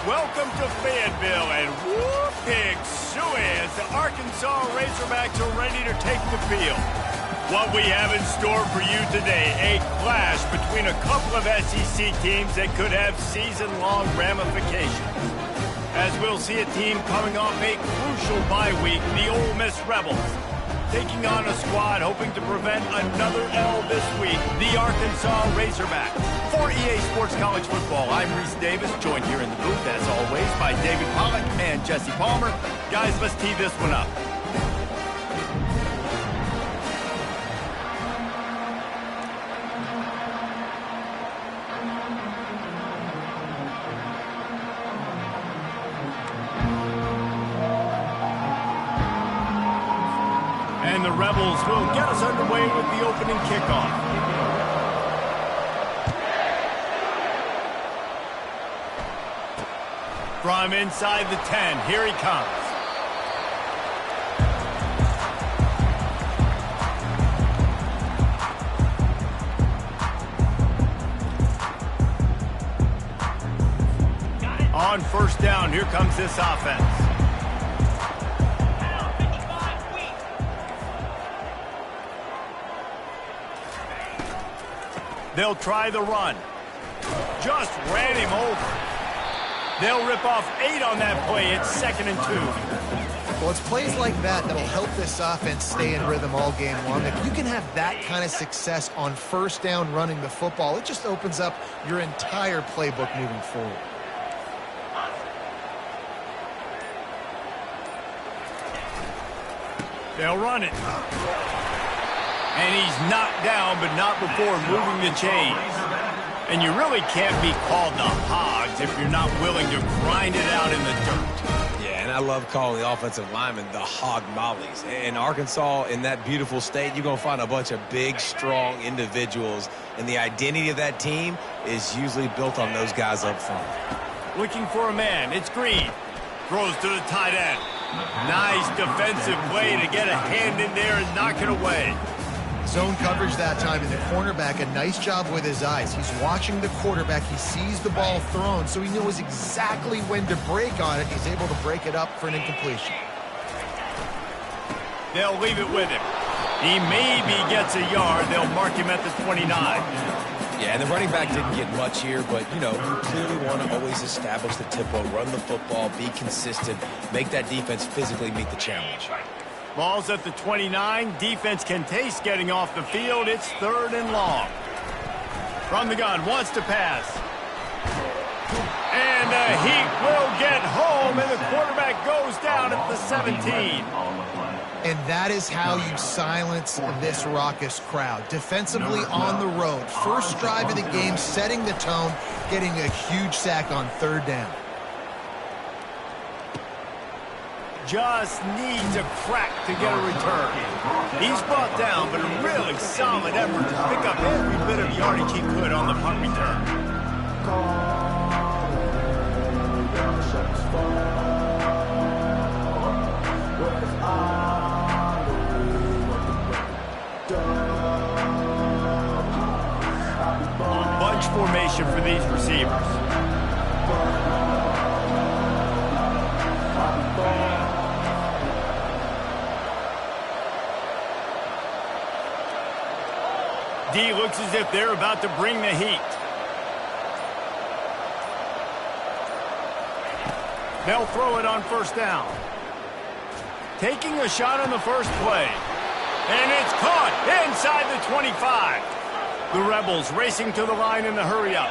Welcome to Fayetteville, and whoop, pig suey as the Arkansas Razorbacks are ready to take the field. What we have in store for you today, a clash between a couple of SEC teams that could have season-long ramifications. As we'll see a team coming off a crucial bye week, the Ole Miss Rebels, taking on a squad hoping to prevent another L this week, the Arkansas Razorbacks. For EA Sports College Football, I'm Reese Davis, joined here in the booth, as always, by David Pollack and Jesse Palmer. Guys, let's tee this one up. And the Rebels will get us underway with the opening kickoff. From inside the 10, here he comes. On first down, here comes this offense. They'll try the run. Just ran him over. They'll rip off 8 on that play. It's 2nd and 2. Well, it's plays like that that'll help this offense stay in rhythm all game long. If you can have that kind of success on first down running the football, it just opens up your entire playbook moving forward. They'll run it. And he's knocked down, but not before moving the chains. And you really can't be called the Hogs if you're not willing to grind it out in the dirt. Yeah, and I love calling the offensive linemen the Hog Mollies. In Arkansas, in that beautiful state, you're going to find a bunch of big, strong individuals. And the identity of that team is usually built on those guys up front. Looking for a man. It's Green. Throws to the tight end. Nice defensive play to get a hand in there and knock it away. Zone coverage that time, and the cornerback, a nice job with his eyes. He's watching the quarterback. He sees the ball thrown, so he knows exactly when to break on it. He's able to break it up for an incompletion. They'll leave it with him. He maybe gets a yard. They'll mark him at the 29. Yeah, and the running back didn't get much here, but, you know, you clearly want to always establish the tempo, run the football, be consistent, make that defense physically meet the challenge. Ball's at the 29. Defense can taste getting off the field. It's 3rd and long. From the gun, wants to pass. And the Heat will get home, and the quarterback goes down at the 17. And that is how you silence this raucous crowd. Defensively on the road. First drive of the game, setting the tone, getting a huge sack on 3rd down. just needs a crack to get a return. He's brought down, but a really solid effort to pick up every bit of yardage he could on the punt return. Bunch formation for these receivers. D looks as if they're about to bring the heat. They'll throw it on first down. Taking a shot on the first play. And it's caught inside the 25. The Rebels racing to the line in the hurry-up.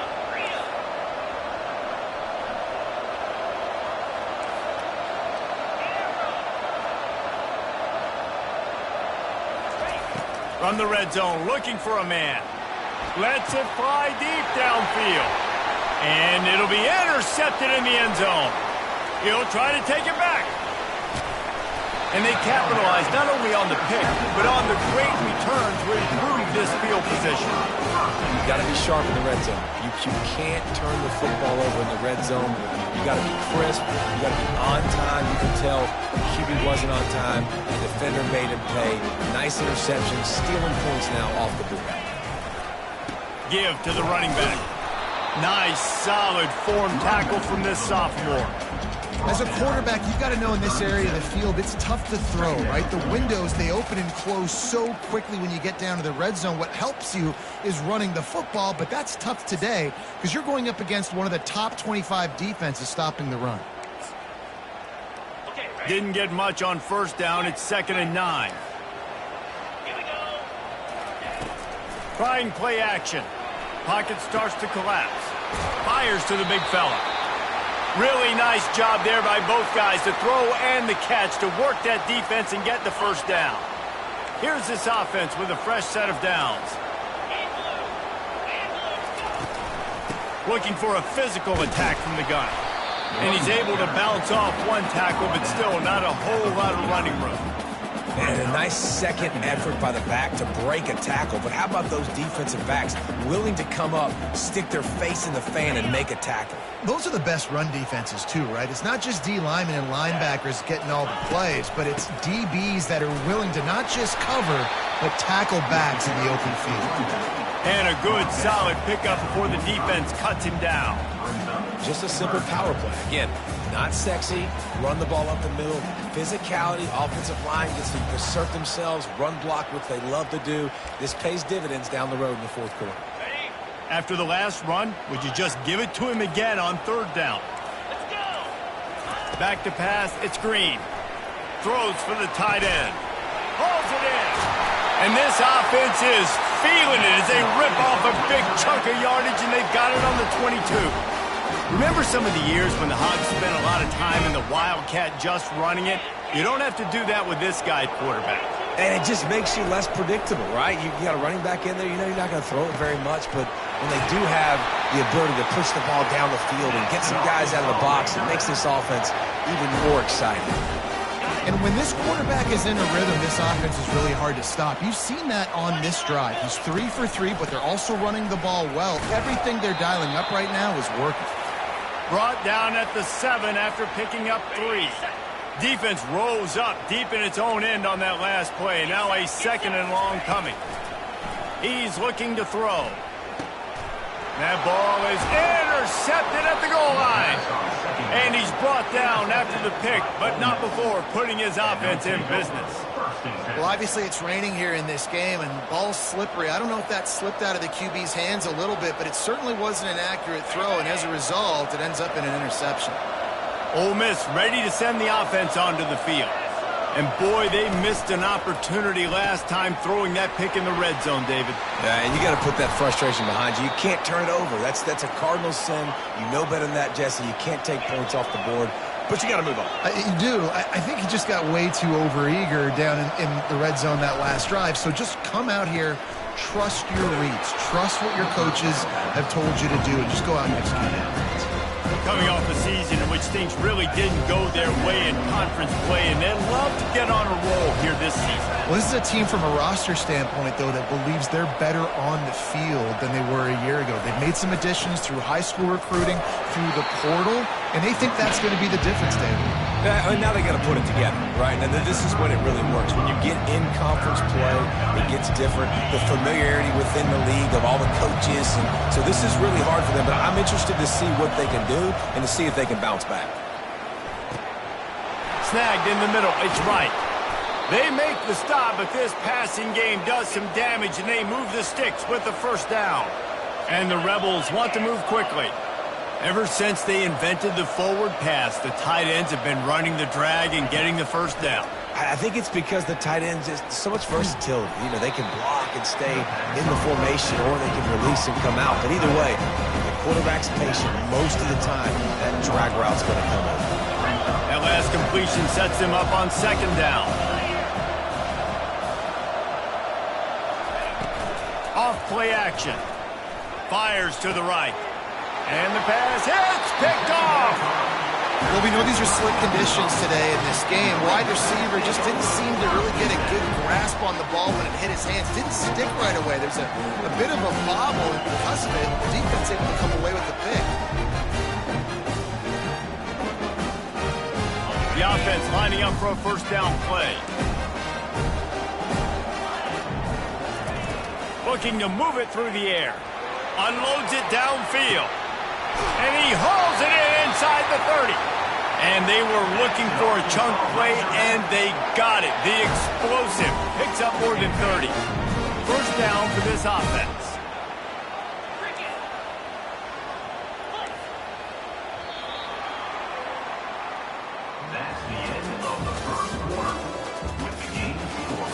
From the red zone, looking for a man. Lets it fly deep downfield. And it'll be intercepted in the end zone. He'll try to take it back. And they capitalize not only on the pick, but on the great return to improve this field position. You got to be sharp in the red zone. You can't turn the football over in the red zone. You got to be crisp. You got to be on time. You can tell the QB wasn't on time. The defender made him pay. Nice interception, stealing points now off the board. Give to the running back. Nice, solid form tackle from this sophomore. As a quarterback, you've got to know in this area of the field, it's tough to throw, right? The windows, they open and close so quickly when you get down to the red zone. What helps you is running the football, but that's tough today because you're going up against one of the top 25 defenses stopping the run. Didn't get much on first down. It's 2nd and 9. Here we go. Trying play action. Pocket starts to collapse. Fires to the big fella. Really nice job there by both guys to throw and the catch to work that defense and get the first down. Here's this offense with a fresh set of downs. Looking for a physical attack from the gun. And he's able to bounce off one tackle, but still not a whole lot of running room. And a nice second effort by the back to break a tackle. But how about those defensive backs willing to come up, stick their face in the fan, and make a tackle? Those are the best run defenses, too, right? It's not just D linemen and linebackers getting all the plays, but it's DBs that are willing to not just cover, but tackle backs in the open field. And a good, solid pickup before the defense cuts him down. Just a simple power play. Again, not sexy, run the ball up the middle, physicality, offensive line gets to assert themselves, run block, which they love to do. This pays dividends down the road in the fourth quarter. After the last run, would you just give it to him again on third down? Let's go! Back to pass, it's Green. Throws for the tight end. Hauls it in. And this offense is feeling it as they rip off a big chunk of yardage, and they've got it on the 22. Remember some of the years when the Hogs spent a lot of time in the Wildcat just running it? You don't have to do that with this guy quarterback. And it just makes you less predictable, right? You got a running back in there. You know you're not going to throw it very much, but when they do have the ability to push the ball down the field and get some guys out of the box, it makes this offense even more exciting. And when this quarterback is in a rhythm, this offense is really hard to stop. You've seen that on this drive. He's 3 for 3, but they're also running the ball well. Everything they're dialing up right now is working. Brought down at the 7 after picking up 3. Defense rose up deep in its own end on that last play. Now a 2nd and long coming. He's looking to throw. That ball is intercepted at the goal line. And he's brought down after the pick, but not before putting his offense in business. Well, obviously it's raining here in this game, and the ball's slippery. I don't know if that slipped out of the QB's hands a little bit, but it certainly wasn't an accurate throw, and as a result, it ends up in an interception. Ole Miss ready to send the offense onto the field. And boy, they missed an opportunity last time throwing that pick in the red zone, David. Yeah, and you got to put that frustration behind you. You can't turn it over. That's a Cardinal sin. You know better than that, Jesse. You can't take points off the board. But you got to move on. You do. I think he just got way too overeager down in the red zone that last drive. So just come out here, trust your reads, trust what your coaches have told you to do, and just go out and execute it. Coming off a season in which things really didn't go their way in conference play, and they'd love to get on a roll here this season. Well, this is a team from a roster standpoint, though, that believes they're better on the field than they were a year ago. They've made some additions through high school recruiting, through the portal, and they think that's going to be the difference, David. Now they got to put it together, right? And this is when it really works. When you get in conference play, it gets different. The familiarity within the league of all the coaches. And so this is really hard for them. But I'm interested to see what they can do and to see if they can bounce back. Snagged in the middle. It's right. They make the stop, but this passing game does some damage, and they move the sticks with the first down. And the Rebels want to move quickly. Ever since they invented the forward pass, the tight ends have been running the drag and getting the first down. I think it's because the tight ends just so much versatility. You know, they can block and stay in the formation, or they can release and come out. But either way, the quarterback's patient most of the time. That drag route's going to come in. That last completion sets them up on second down. Off play action. Fires to the right. And the pass hits, picked off. Well, we know these are slick conditions today in this game. Wide receiver just didn't seem to really get a good grasp on the ball when it hit his hands. Didn't stick right away. There's a bit of a bobble, and because of it, the defense able to come away with the pick. The offense lining up for a first down play. Looking to move it through the air. Unloads it downfield. And he hauls it in inside the 30. And they were looking for a chunk play, and they got it. The explosive picks up more than 30. First down for this offense. That's the end of the first quarter with the game score.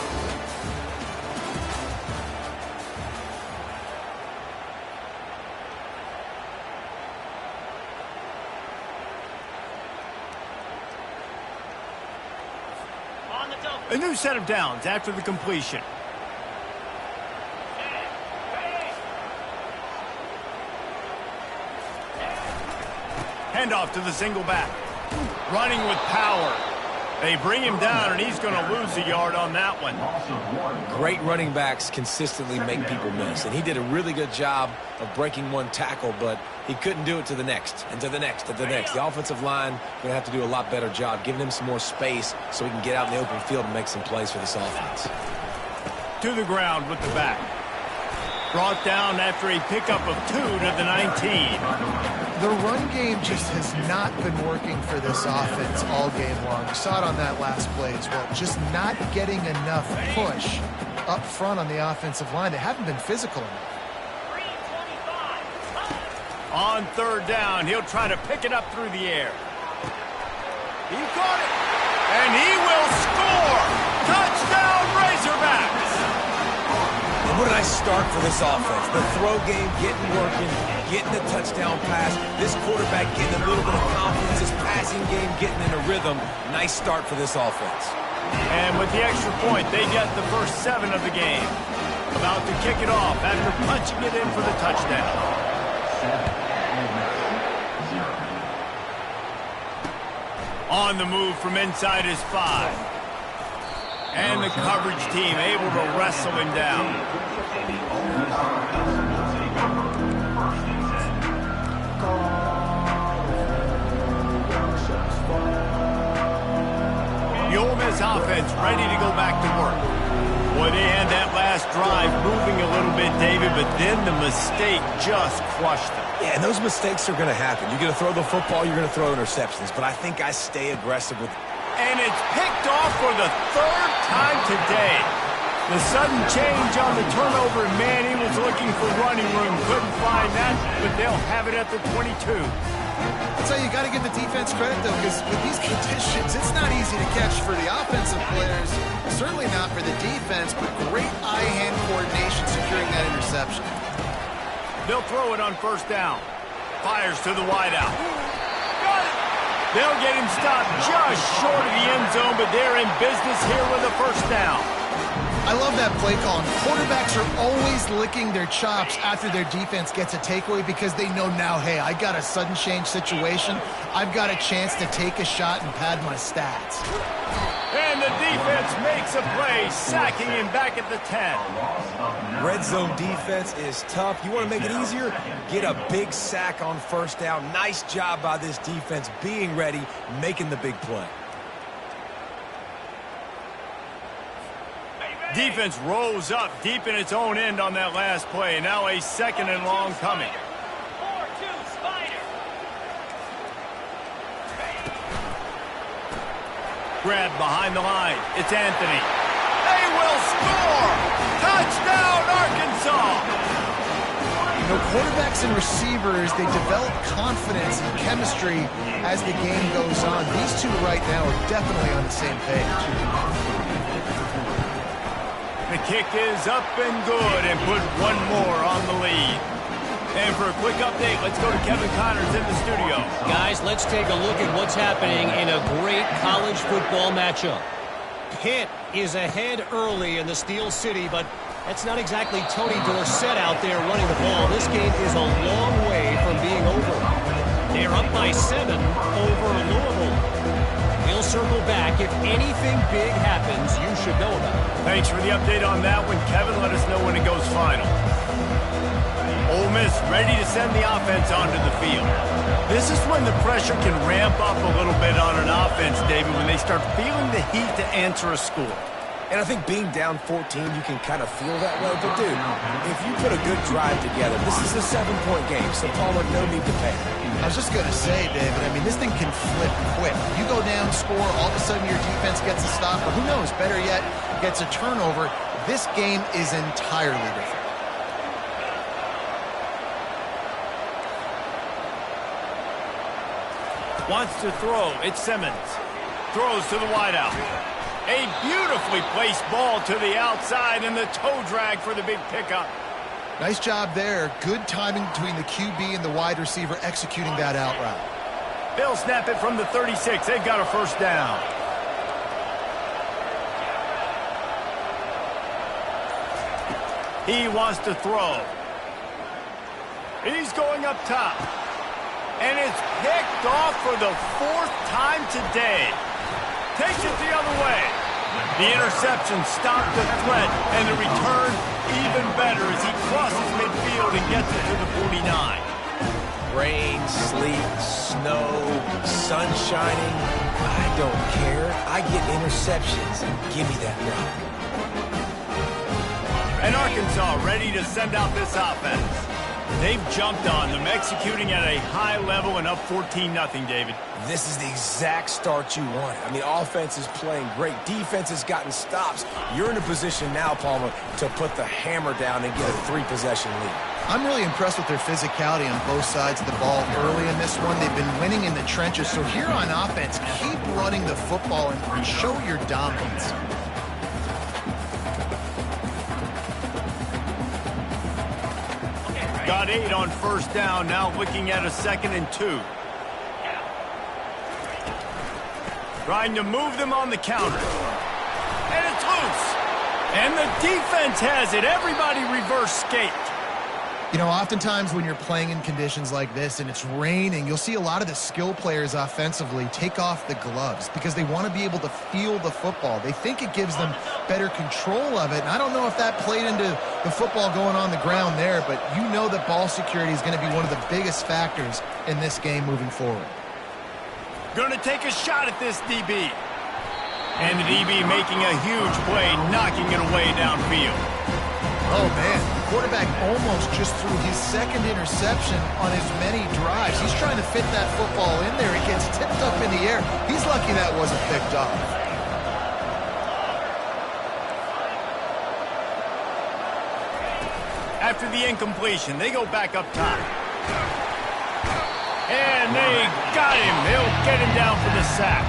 A new set of downs after the completion. Handoff to the single back. Running with power. They bring him down, and he's going to lose a yard on that one. Great running backs consistently make people miss, and he did a really good job of breaking one tackle, but he couldn't do it to the next, and to the next, and to the next. The offensive line going to have to do a lot better job, giving him some more space so he can get out in the open field and make some plays for this offense. To the ground with the back. Brought down after a pickup of 2 to the 19. The run game just has not been working for this offense all game long. You saw it on that last play as well. Just not getting enough push up front on the offensive line. They haven't been physical enough. On third down, he'll try to pick it up through the air. He caught it, and he will score! Touchdown, Razorbacks! And what a nice start for this offense. The throw game getting working, getting the touchdown pass. This quarterback getting a little bit of confidence. His passing game getting in a rhythm. Nice start for this offense. And with the extra point, they get the first 7 of the game. About to kick it off after punching it in for the touchdown. 7-0. On the move from inside his 5. And the coverage team able to wrestle him down. The Ole Miss offense ready to go back to work. Boy, they had that last drive moving a little bit, David, but then the mistake just crushed them. Yeah, and those mistakes are going to happen. You're going to throw the football, you're going to throw interceptions, but I think I stay aggressive with. And it's picked off for the 3rd time today. The sudden change on the turnover, and man, he was looking for running room. Couldn't find that, but they'll have it at the 22. I'll tell you, you got to give the defense credit, though, because with these conditions, it's not easy to catch for the offensive players. Certainly not for the defense, but great eye-hand coordination securing that interception. They'll throw it on first down. Fires to the wideout. Got it! They'll get him stopped just short of the end zone, but they're in business here with a first down. I love that play call. Quarterbacks are always licking their chops after their defense gets a takeaway because they know now, hey, I got a sudden change situation. I've got a chance to take a shot and pad my stats. And the defense makes a play, sacking him back at the 10. Red zone defense is tough. You want to make it easier? Get a big sack on first down. Nice job by this defense being ready, making the big play. Defense rolls up deep in its own end on that last play. Now a 2nd and long coming. Grab behind the line. It's Anthony. They will score! Touchdown, Arkansas! You know, quarterbacks and receivers, they develop confidence and chemistry as the game goes on. These two right now are definitely on the same page. The kick is up and good and put one more on the lead. And for a quick update, let's go to Kevin Connors in the studio. Guys, let's take a look at what's happening in a great college football matchup. Pitt is ahead early in the Steel City, but that's not exactly Tony Dorsett out there running the ball. This game is a long way from being over. They're up by 7 over Louisville. We'll circle back. If anything big happens, you should know about it. Thanks for the update on that one, Kevin. Let us know when it goes final. Ole Miss ready to send the offense onto the field. This is when the pressure can ramp up a little bit on an offense, David, when they start feeling the heat to answer a score. And I think being down 14, you can kind of feel that way. But, dude, if you put a good drive together, this is a 7-point game, so Palmer, no need to panic. I was just going to say, David, I mean, this thing can flip quick. You go down, score, all of a sudden your defense gets a stop, or who knows, better yet, gets a turnover. This game is entirely different. Wants to throw. It's Simmons. Throws to the wideout. A beautifully placed ball to the outside and the toe drag for the big pickup. Nice job there. Good timing between the QB and the wide receiver executing that out route. They'll snap it from the 36. They've got a first down. He wants to throw. He's going up top. And it's picked off for the 4th time today. Takes it the other way. The interception stopped the threat, and the return even better as he crosses midfield and gets it to the 49. Rain, sleet, snow, sun shining. I don't care. I get interceptions. Give me that rock. And Arkansas ready to send out this offense. They've jumped on them, executing at a high level and up 14-0, David. This is the exact start you want. I mean, offense is playing great. Defense has gotten stops. You're in a position now, Palmer, to put the hammer down and get a 3-possession lead. I'm really impressed with their physicality on both sides of the ball early in this one. They've been winning in the trenches. So here on offense, keep running the football and show your dominance. Got 8 on first down, now looking at a 2nd and 2. Trying to move them on the counter. And it's loose. And the defense has it. Everybody reverse skate. You know, oftentimes when you're playing in conditions like this and it's raining, you'll see a lot of the skill players offensively take off the gloves because they want to be able to feel the football. They think it gives them better control of it. And I don't know if that played into the football going on the ground there, but you know that ball security is going to be one of the biggest factors in this game moving forward. Going to take a shot at this DB. And the DB making a huge play, knocking it away downfield. Oh, man. The quarterback almost just threw his 2nd interception on as many drives. He's trying to fit that football in there. It gets tipped up in the air. He's lucky that wasn't picked off. After the incompletion, they go back up top. And they got him. They'll get him down for the sack.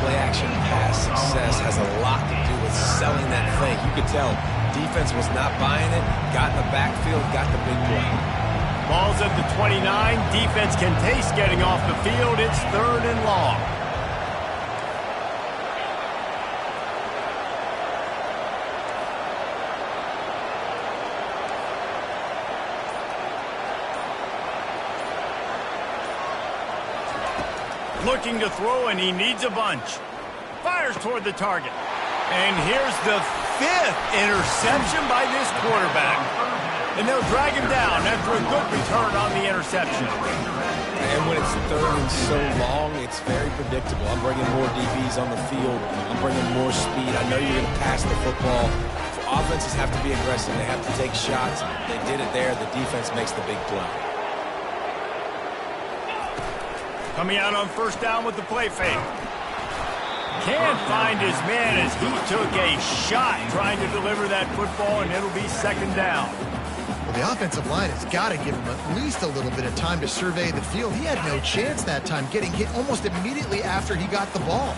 Play-action pass success has a lot to do with selling that thing. You could tell defense was not buying it, got in the backfield, got the big play. Ball's at the 29. Defense can taste getting off the field. It's 3rd and long. Looking to throw, and he needs a bunch. Fires toward the target. And here's the 5th interception by this quarterback. And they'll drag him down after a good return on the interception. And when it's 3rd and so long, it's very predictable. I'm bringing more DBs on the field. I'm bringing more speed. I know you're going to pass the football. Offenses have to be aggressive. They have to take shots. They did it there. The defense makes the big play. Coming out on 1st down with the play fake. Can't find his man as he took a shot trying to deliver that football, and it'll be 2nd down. Well, the offensive line has got to give him at least a little bit of time to survey the field. He had no chance that time, getting hit almost immediately after he got the ball.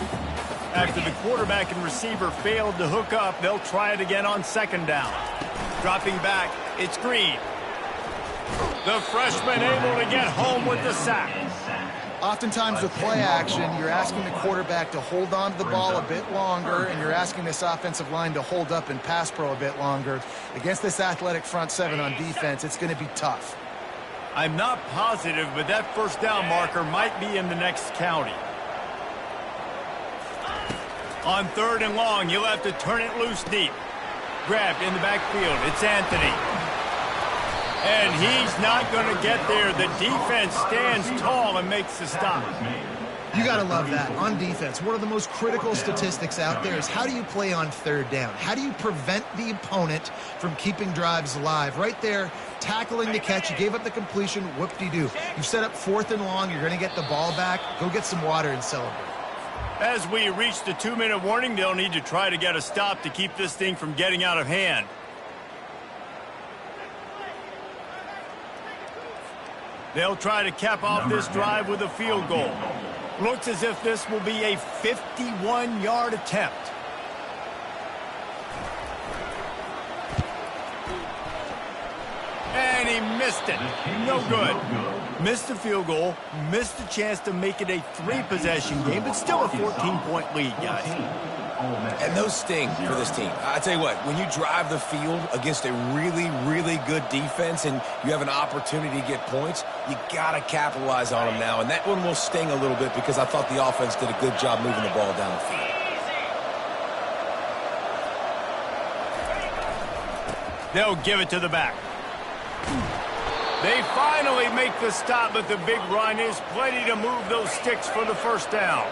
After the quarterback and receiver failed to hook up, they'll try it again on 2nd down. Dropping back, it's Green. The freshman able to get home with the sack. Oftentimes with play action, you're asking the quarterback to hold on to the ball a bit longer, and you're asking this offensive line to hold up in pass pro a bit longer. Against this athletic front 7 on defense, it's going to be tough. I'm not positive, but that 1st down marker might be in the next county. On 3rd and long, you'll have to turn it loose deep. Grabbed in the backfield. It's Anthony. And he's not going to get there. The defense stands tall and makes the stop. You got to love that. On defense, one of the most critical statistics out there is how do you play on 3rd down? How do you prevent the opponent from keeping drives alive? Right there, tackling the catch. You gave up the completion. Whoop-de-doo. You've set up 4th and long. You're going to get the ball back. Go get some water and celebrate. As we reach the 2-minute warning, they'll need to try to get a stop to keep this thing from getting out of hand. They'll try to cap off this drive with a field goal. Looks as if this will be a 51-yard attempt. And he missed it. No good. Missed the field goal, missed the chance to make it a 3-possession game, but still a 14-point lead, guys. And those sting for this team. I tell you what, when you drive the field against a really, really good defense and you have an opportunity to get points, you got to capitalize on them now. And that one will sting a little bit because I thought the offense did a good job moving the ball down the field. They'll give it to the back. They finally make the stop, but the big run is plenty to move those sticks for the 1st down.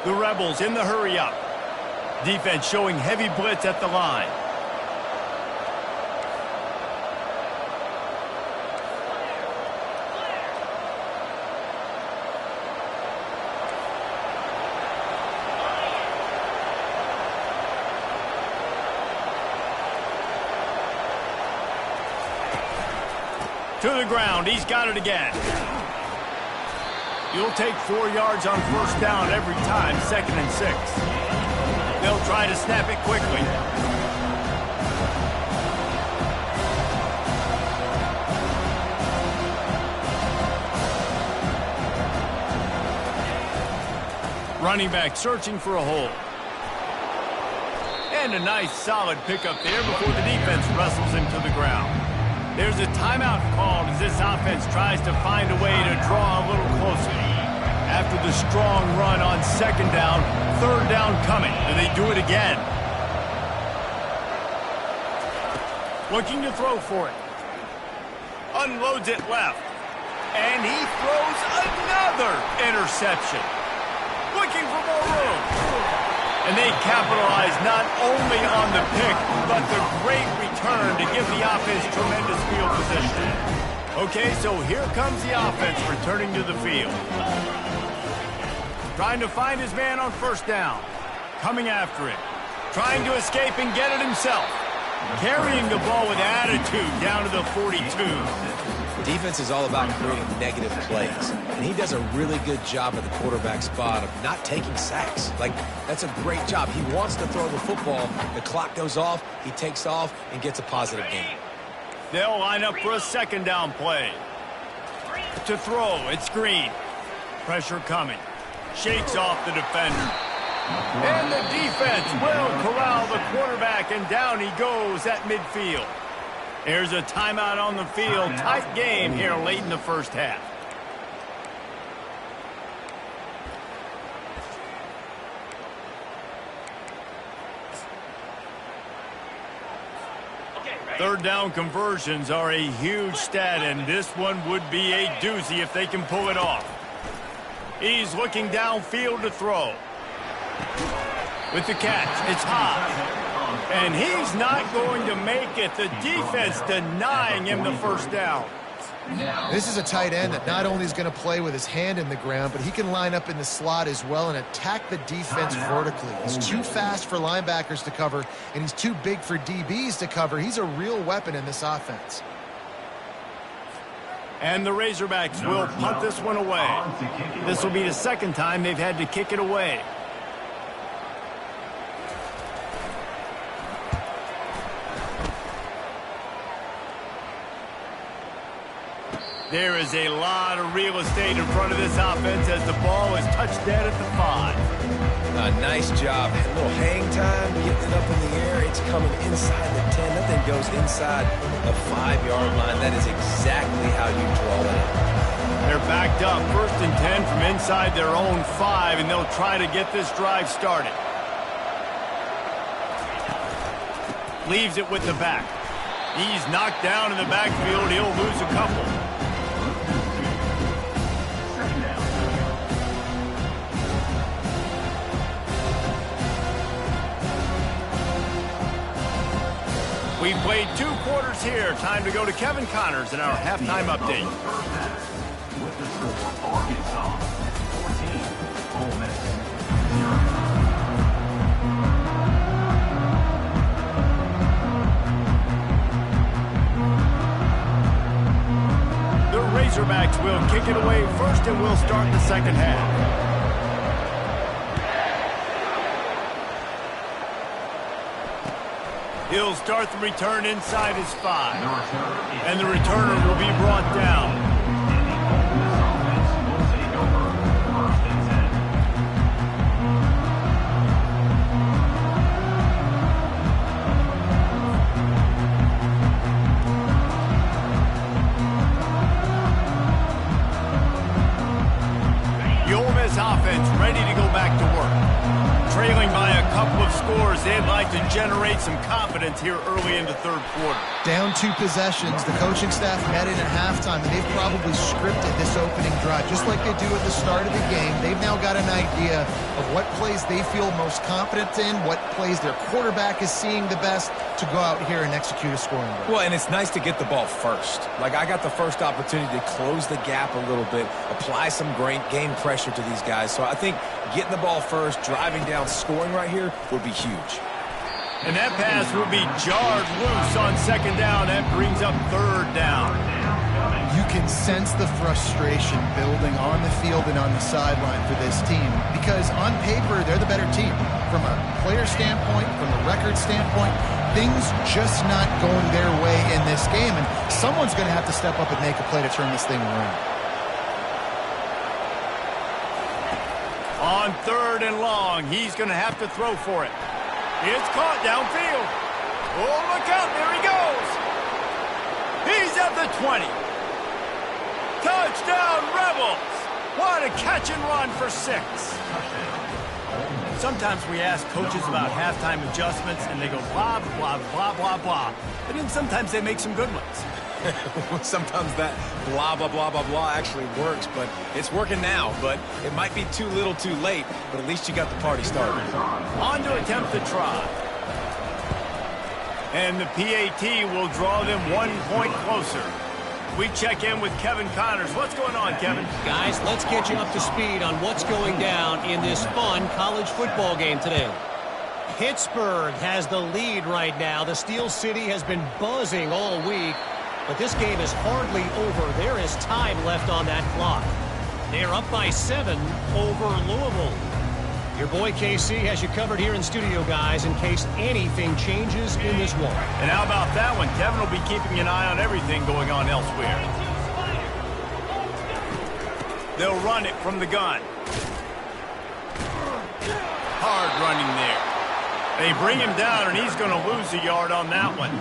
The Rebels in the hurry-up. Defense showing heavy blitz at the line. To the ground. He's got it again. You'll take 4 yards on 1st down every time, 2nd and 6. They'll try to snap it quickly. Running back searching for a hole. And a nice solid pickup there before the defense wrestles him to the ground. There's a timeout called as this offense tries to find a way to draw a little closer. After the strong run on 2nd down, 3rd down coming. Do they do it again? Looking to throw for it. Unloads it left. And he throws another interception. Looking for more room. And they capitalize not only on the pick, but the great return to give the offense tremendous field position. Okay, so here comes the offense returning to the field. Trying to find his man on 1st down. Coming after it. Trying to escape and get it himself. Carrying the ball with attitude down to the 42. Defense is all about creating negative plays, and he does a really good job at the quarterback spot of not taking sacks. Like, that's a great job. He wants to throw the football. The clock goes off, he takes off, and gets a positive gain. They'll line up for a 2nd down play. To throw, it's Green. Pressure coming. Shakes off the defender. And the defense will corral the quarterback, and down he goes at midfield. There's a timeout on the field. Tight game here late in the 1st half. Third down conversions are a huge stat, and this one would be a doozy if they can pull it off. He's looking downfield to throw. With the catch, it's high. And he's not going to make it. The defense denying him the first down. This is a tight end that not only is going to play with his hand in the ground, but he can line up in the slot as well and attack the defense vertically. He's too fast for linebackers to cover, and he's too big for DBs to cover. He's a real weapon in this offense. And the Razorbacks will punt this one away. This will be the second time they've had to kick it away. There is a lot of real estate in front of this offense as the ball is touched dead at the 5. Nice job. A little hang time, getting it up in the air. It's coming inside the 10. That thing goes inside the 5-yard line. That is exactly how you draw it up. They're backed up, 1st and 10 from inside their own 5, and they'll try to get this drive started. Leaves it with the back. He's knocked down in the backfield. He'll lose a couple. We've played 2 quarters here. Time to go to Kevin Connors in our halftime update. With the score, Arkansas 14, Ole Miss 0. The Razorbacks will kick it away first, and we'll start the second half. He'll start the return inside his 5. And the returner will be brought down. The Ole Miss offense ready to go back to work. Trailing by a couple of scores, they'd like to generate some confidence here early in the 3rd quarter. Down 2 possessions. The coaching staff met in at halftime, and they've probably scripted this opening drive just like they do at the start of the game. They've now got an idea of what plays they feel most confident in, what plays their quarterback is seeing the best to go out here and execute a scoring drive. Well, and it's nice to get the ball first. Like, I got the first opportunity to close the gap a little bit, apply some game pressure to these guys. So I think getting the ball first, driving down, scoring right here would be huge. And that pass will be jarred loose on 2nd down. That brings up 3rd down. You can sense the frustration building on the field and on the sideline for this team because on paper, they're the better team. From a player standpoint, from a record standpoint, things just not going their way in this game, and someone's going to have to step up and make a play to turn this thing around. On 3rd and long, he's going to have to throw for it. It's caught downfield. Oh, look out. There he goes. He's at the 20. Touchdown, Rebels. What a catch and run for 6. Sometimes we ask coaches about halftime adjustments, and they go blah, blah, blah, blah, blah. But then sometimes they make some good ones. Sometimes that blah, blah, blah, blah, blah actually works, but it's working now. But it might be too little too late, but at least you got the party started. On to attempt the try. And the PAT will draw them 1 point closer. We check in with Kevin Connors. What's going on, Kevin? Guys, let's get you up to speed on what's going down in this fun college football game today. Pittsburgh has the lead right now. The Steel City has been buzzing all week, but this game is hardly over. There is time left on that clock. They're up by 7 over Louisville. Your boy KC has you covered here in studio, guys, in case anything changes in this one. And how about that one? Kevin will be keeping an eye on everything going on elsewhere. They'll run it from the gun. Hard running there. They bring him down, and he's going to lose a yard on that one.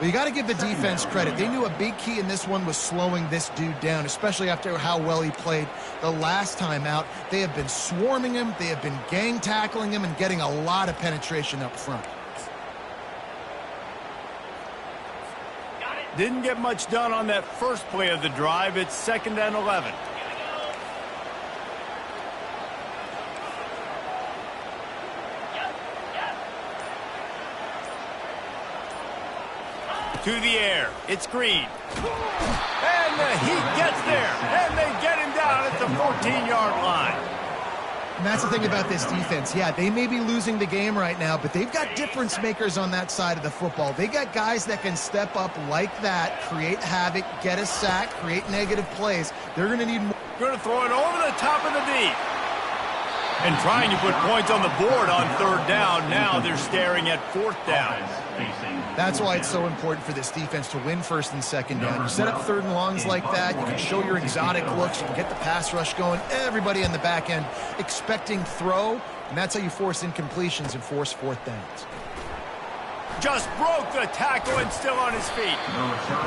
Well, you got to give the defense credit. They knew a big key in this one was slowing this dude down, especially after how well he played the last time out. They have been swarming him. They have been gang tackling him and getting a lot of penetration up front. Didn't get much done on that first play of the drive. It's 2nd and 11. To the air. It's Green. And the Heat gets there. And they get him down at the 14-yard line. And that's the thing about this defense. Yeah, they may be losing the game right now, but they've got difference makers on that side of the football. They got guys that can step up like that, create havoc, get a sack, create negative plays. They're going to need more. Going to throw it over the top of the deep. And trying to put points on the board on 3rd down. Now they're staring at 4th down. That's why it's so important for this defense to win 1st and 2nd down. You set up 3rd and longs like that. You can show your exotic looks. You can get the pass rush going. Everybody in the back end expecting throw. And that's how you force incompletions and force 4th downs. Just broke the tackle and still on his feet.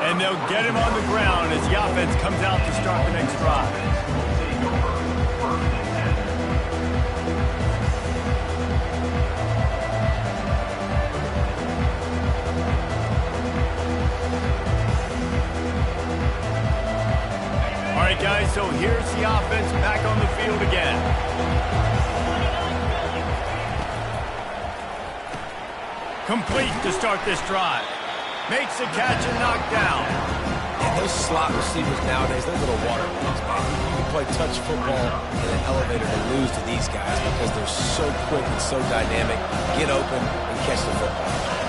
And they'll get him on the ground as the offense comes out to start the next drive. All right, guys, so here's the offense back on the field again. Complete to start this drive. Makes the catch and knocked down. And those slot receivers nowadays, they're little water balloons, man. You can play touch football in an elevator to lose to these guys because they're so quick and so dynamic. Get open and catch the football.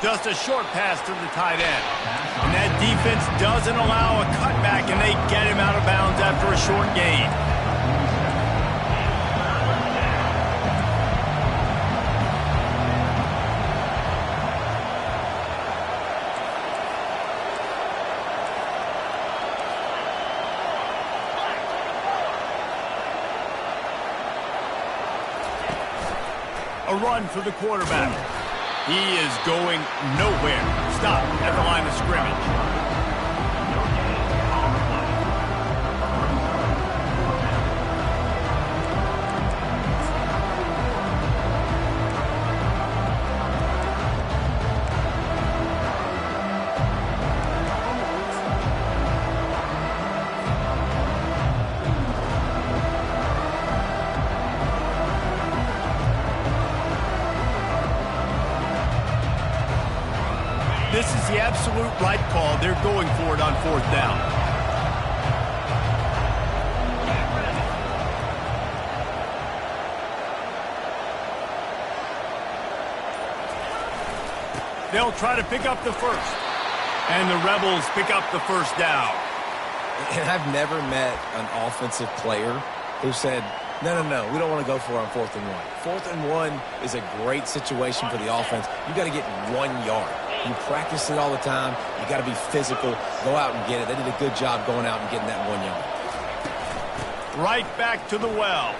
Just a short pass to the tight end. And that defense doesn't allow a cutback, and they get him out of bounds after a short gain. A run for the quarterback. He is going nowhere. Stop at the line of scrimmage. This is the absolute right call. They're going for it on 4th down. They'll try to pick up the first. And the Rebels pick up the 1st down. And I've never met an offensive player who said, no, we don't want to go for it on 4th and 1. 4th and 1 is a great situation for the offense. You got to get 1 yard. You practice it all the time. You got to be physical. Go out and get it. They did a good job going out and getting that 1 yard. Right back to the well.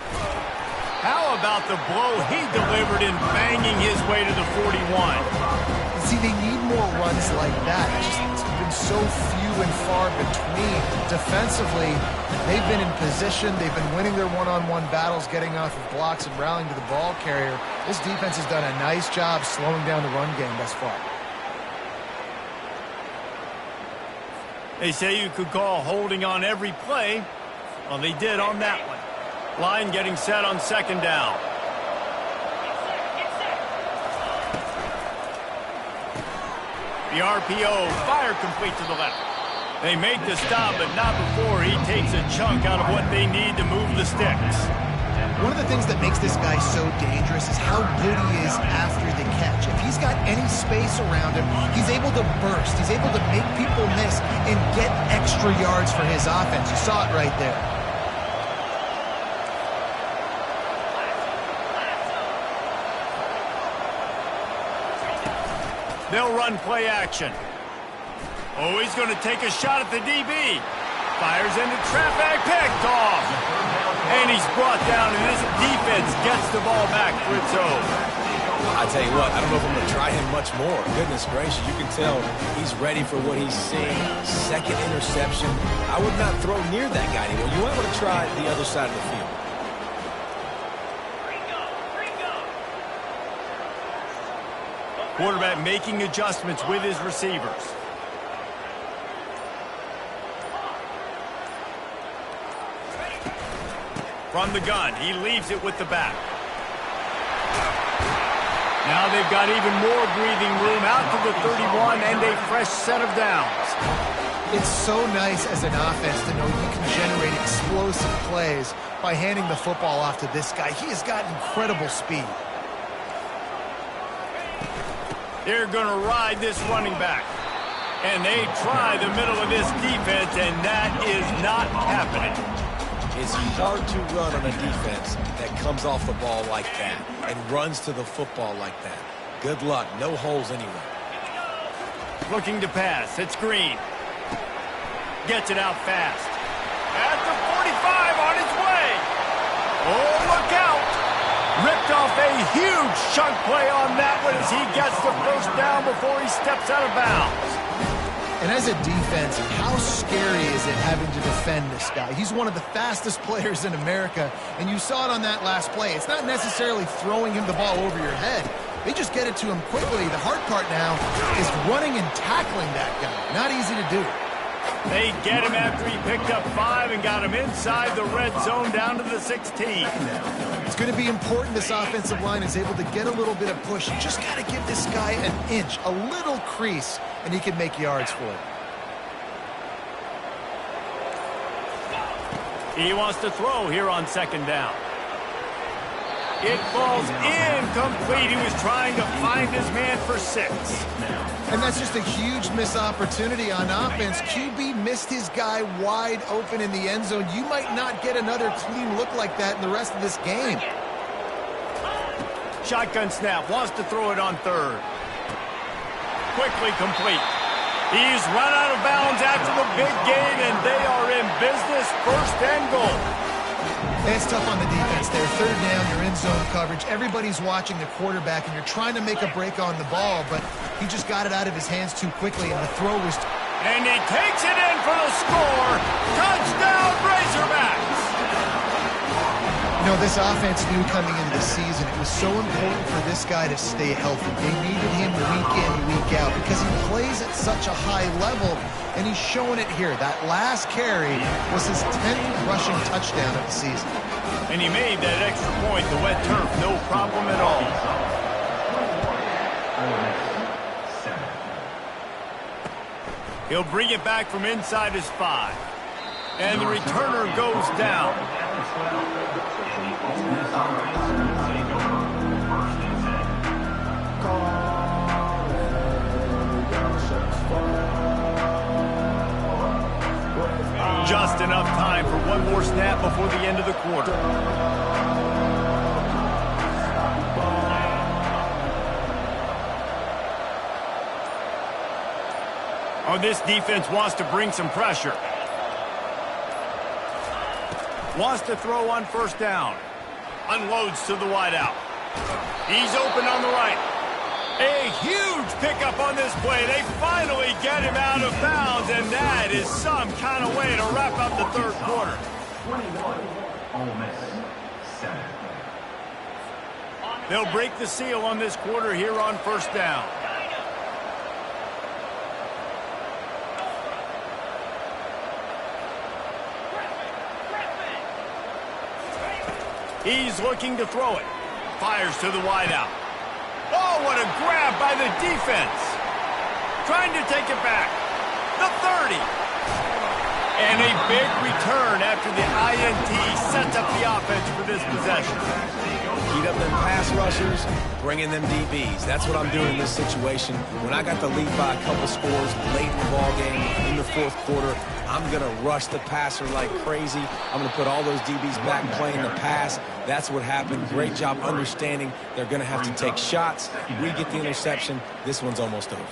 How about the blow he delivered in banging his way to the 41? See, they need more runs like that. It's been so few and far between. Defensively, they've been in position. They've been winning their one-on-one battles, getting off of blocks and rallying to the ball carrier. This defense has done a nice job slowing down the run game thus far. They say you could call holding on every play. Well, they did on that one. Line getting set on 2nd down. The RPO, fire complete to the left. They make the stop, but not before he takes a chunk out of what they need to move the sticks. One of the things that makes this guy so dangerous is how good he is after the catch. If he's got any space around him, he's able to burst. He's able to make people miss and get extra yards for his offense. You saw it right there. They'll run play action. Oh, he's going to take a shot at the DB. Fires into traffic, picked off. And he's brought down, and this defense gets the ball back for its own. I tell you what, I don't know if I'm going to try him much more. Goodness gracious, you can tell he's ready for what he's seeing. 2nd interception. I would not throw near that guy anymore. You might want to try the other side of the field. Quarterback making adjustments with his receivers. From the gun, he leaves it with the back. Now they've got even more breathing room out to the 31 and a fresh set of downs. It's so nice as an offense to know you can generate explosive plays by handing the football off to this guy. He has got incredible speed. They're going to ride this running back. And they try the middle of this defense, and that is not happening. It's hard to run on a defense that comes off the ball like that and runs to the football like that. Good luck. No holes anywhere. Looking to pass. It's Green. Gets it out fast. At the 45 on his way. Oh, look out. Ripped off a huge chunk play on that one as he gets the first down before he steps out of bounds. And as a defense, how scary is it having to defend this guy? He's one of the fastest players in America, and you saw it on that last play. It's not necessarily throwing him the ball over your head. They just get it to him quickly. The hard part now is running and tackling that guy. Not easy to do. They get him after he picked up 5 and got him inside the red zone down to the 16. It's going to be important this offensive line is able to get a little bit of push. You just got to give this guy an inch, a little crease, and he can make yards for it. He wants to throw here on second down. It falls incomplete. He was trying to find his man for 6. And that's just a huge missed opportunity on offense. QB missed his guy wide open in the end zone. You might not get another clean look like that in the rest of this game. Shotgun snap. Wants to throw it on third. Quickly complete. He's run out of bounds after the big gain, and they are in business. First and goal. It's tough on the defense there. Third down, you're in zone coverage. Everybody's watching the quarterback, and you're trying to make a break on the ball, but he just got it out of his hands too quickly, and the throw was... And he takes it in for the score. Touchdown, Razorbacks! You know, this offense knew coming into the season it was so important for this guy to stay healthy. They needed him week in, week out because he plays at such a high level, and he's showing it here. That last carry was his 10th rushing touchdown of the season. And he made that extra point, the wet turf, no problem at all. He'll bring it back from inside his 5. And the returner goes down. Just enough time for one more snap before the end of the quarter. Oh, this defense wants to bring some pressure. Wants to throw on first down. Unloads to the wideout. He's open on the right. A huge pickup on this play. They finally get him out of bounds, and that is some kind of way to wrap up the third quarter. 21, Ole Miss, 7. They'll break the seal on this quarter here on first down. He's looking to throw it. Fires to the wideout. Oh, what a grab by the defense. Trying to take it back. The 30. And a big return after the INT sets up the offense for this possession. Heat up them pass rushers, bring in them DBs. That's what I'm doing in this situation. When I got the lead by a couple scores late in the ball game, in the fourth quarter, I'm going to rush the passer like crazy. I'm going to put all those DBs back playing the pass. That's what happened. Great job understanding they're going to have to take shots. We get the interception. This one's almost over.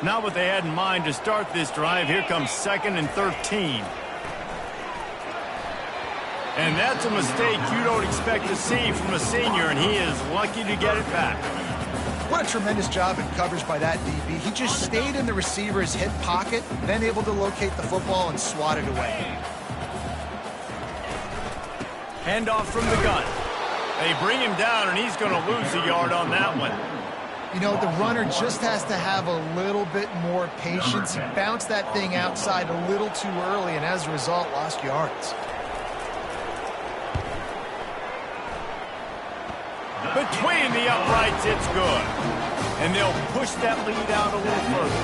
Not what they had in mind to start this drive. Here comes 2nd and 13. And that's a mistake you don't expect to see from a senior, and he is lucky to get it back. What a tremendous job in coverage by that DB. He just stayed in the receiver's hip pocket, then able to locate the football and swat it away. Handoff from the gun. They bring him down, and he's going to lose a yard on that one. You know, the runner just has to have a little bit more patience. He bounced that thing outside a little too early, and as a result, lost yards. Between the uprights, it's good. And they'll push that lead out a little further.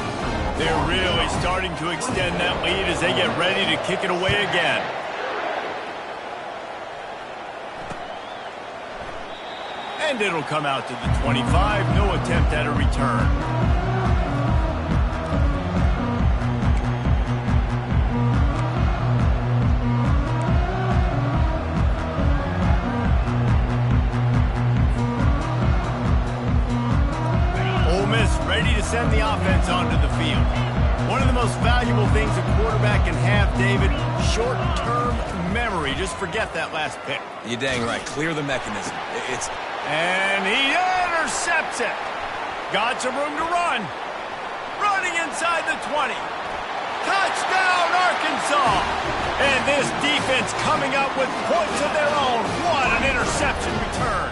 They're really starting to extend that lead as they get ready to kick it away again. And it'll come out to the 25. No attempt at a return. Ready to send the offense onto the field. One of the most valuable things a quarterback can have, David, short-term memory. Just forget that last pick. You're dang right. Clear the mechanism. And he intercepts it. Got some room to run. Running inside the 20. Touchdown, Arkansas. And this defense coming up with points of their own. What an interception return.